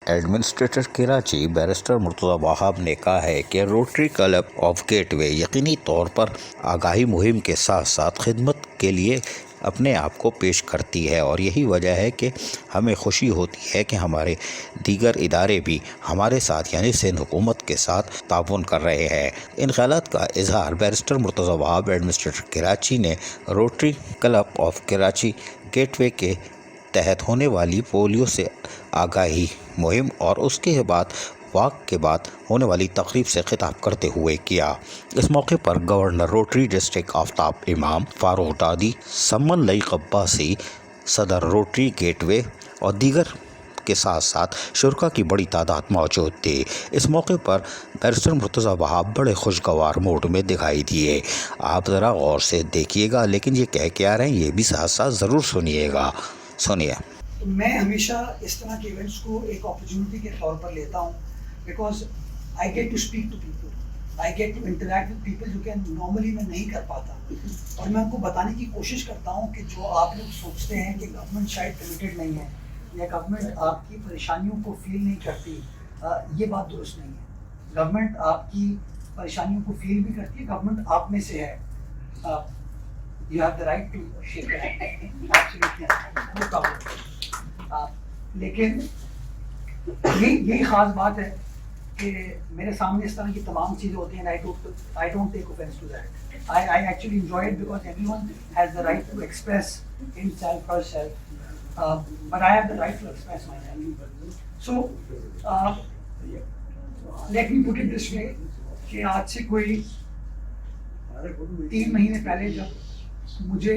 Administrator Karachi barrister Murtaza وہاب نے کہا ہے کہ روٹری کلب آف گیٹ وے یقینی طور پر آگاہی مہم کے ساتھ ساتھ خدمت کے لیے اپنے آپ کو پیش کرتی ہے، اور یہی وجہ ہے کہ ہمیں خوشی ہوتی ہے کہ ہمارے دیگر ادارے بھی ہمارے ساتھ یعنی سندھ حکومت کے ساتھ تعاون کر رہے ہیں۔ ان خیالات کا اظہار بیرسٹر مرتضی وہاب ایڈمنسٹریٹر کراچی نے Rotary Club of Karachi Gateway کے تحت ہونے والی پولیو سے آگاہی مہم اور اس کے بعد واک کے بعد ہونے والی تقریب سے خطاب کرتے ہوئے کیا۔ اس موقع پر گورنر روٹری ڈسٹرکٹ آفتاب امام فاروق دادی، سمن لئیق عباسی، صدر روٹری گیٹ وے اور دیگر کے ساتھ ساتھ شرکاء کی بڑی تعداد موجود تھی۔ اس موقع پر بیرسٹر مرتضی وہاب بڑے خوشگوار موڈ میں دکھائی دیے۔ آپ ذرا غور سے دیکھیے گا، لیکن یہ کہہ کے آ رہے ہیں یہ بھی ساتھ ساتھ ضرور سنیے گا۔ سنیے۔ میں ہمیشہ اس طرح کے ایونٹس کو ایک اپرچونٹی کے طور پر لیتا ہوں، because I get to speak to people, I get to interact with people جو کہ نارملی میں نہیں کر پاتا، اور میں ان کو بتانے کی کوشش کرتا ہوں کہ جو آپ لوگ سوچتے ہیں کہ گورنمنٹ شاید کمیٹیڈ نہیں ہے یا گورنمنٹ آپ کی پریشانیوں کو فیل نہیں کرتی، یہ بات درست نہیں ہے۔ گورنمنٹ آپ کی پریشانیوں کو فیل بھی کرتی ہے، گورنمنٹ آپ میں سے ہے۔ You have the right to shake your hand. Absolutely, no problem. لیکن یہی خاص بات ہے کہ میرے سامنے اس طرح کی تمام چیزیں ہوتی ہیں، I don't take offense to that. I actually enjoy it because everyone has the right to express himself or herself, but I have the right to express myself. So let me put it this way کہ آج سے کوئی 3 مہینے پہلے جب مجھے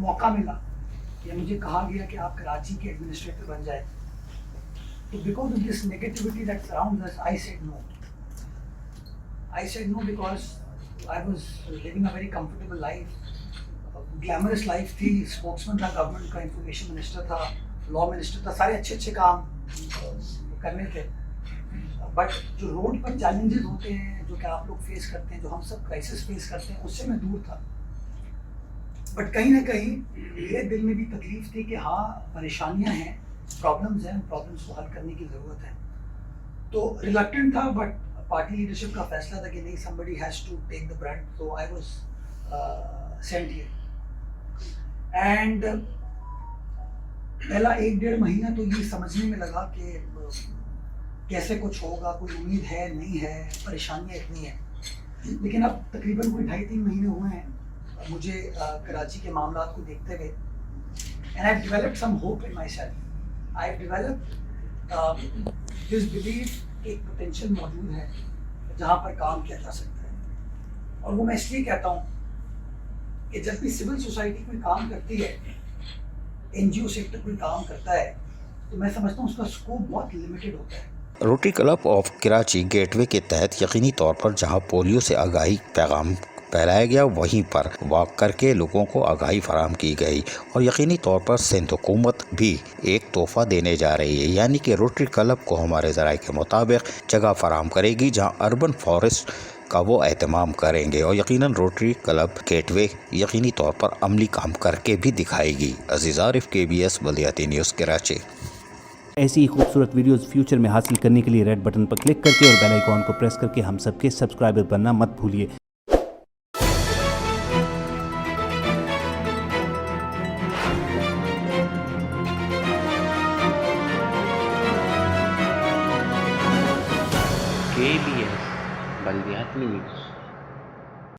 موقع ملا یا مجھے کہا گیا کہ آپ کراچی کے ایڈمنسٹریٹر بن جائیں، تو because of this negativity that surrounds us, I said no. I said no because I was living a very comfortable life, glamorous life تھی، اسپوکسمین تھا گورنمنٹ کا، انفارمیشن منسٹر تھا، لا منسٹر تھا، سارے اچھے کام کرنے تھے، بٹ جو روڈ پر چیلنجز ہوتے ہیں جو کہ آپ لوگ فیس کرتے ہیں، جو ہم سب کرائسس فیس کرتے ہیں، اس سے میں دور تھا۔ بٹ کہیں نہ کہیں میرے دل میں بھی تکلیف تھی کہ ہاں پریشانیاں ہیں، پرابلمز ہیں، ان پرابلمس کو حل کرنے کی ضرورت ہے۔ تو ریلکٹنٹ تھا، بٹ پارٹی لیڈرشپ کا فیصلہ تھا کہ نہیں، somebody has to take the brunt, so I was sent here. And پہلا 1-1.5 مہینہ تو یہ سمجھنے میں لگا کہ کیسے کچھ ہوگا، کوئی امید ہے نہیں ہے، پریشانیاں اتنی ہیں، لیکن اب تقریباً کوئی 2.5-3 مہینے ہوئے ہیں مجھے کراچی کے معاملات کو دیکھتے ہوئے، and I've developed some hope in myself. I've developed this belief کہ ایک potential موجود ہے جہاں پر کام کیا جا سکتا ہے، اور وہ میں اس لیے کہتا ہوں کہ جب بھی سول سوسائٹی کوئی کام کرتی ہے، NGO سیکٹر کوئی کام کرتا ہے، تو میں سمجھتا ہوں اس کا اسکوپ بہت لمیٹڈ ہوتا ہے۔ Rotary Club of Karachi Gateway کے تحت یقینی طور پر جہاں پولیو سے آگاہی پیغام پھیلایا گیا، وہیں پر واک کر کے لوگوں کو آگاہی فراہم کی گئی، اور یقینی طور پر سندھ حکومت بھی ایک تحفہ دینے جا رہی ہے، یعنی کہ روٹری کلب کو ہمارے ذرائع کے مطابق جگہ فراہم کرے گی جہاں اربن فارسٹ کا وہ اہتمام کریں گے، اور یقیناً روٹری کلب گیٹ وے یقینی طور پر عملی کام کر کے بھی دکھائے گی۔ عزیز عارف، KBS بلدیاتی نیوز کراچی۔ ایسی ہی خوبصورت ویڈیوز فیوچر میں حاصل کرنے کے لیے ریڈ بٹن پر کلک کر کے اور بیل آئیکن کو پریس کر کے ہم سب کے سبسکرائبر بننا مت بھولیے۔ KBS بلدیاتی نیوز۔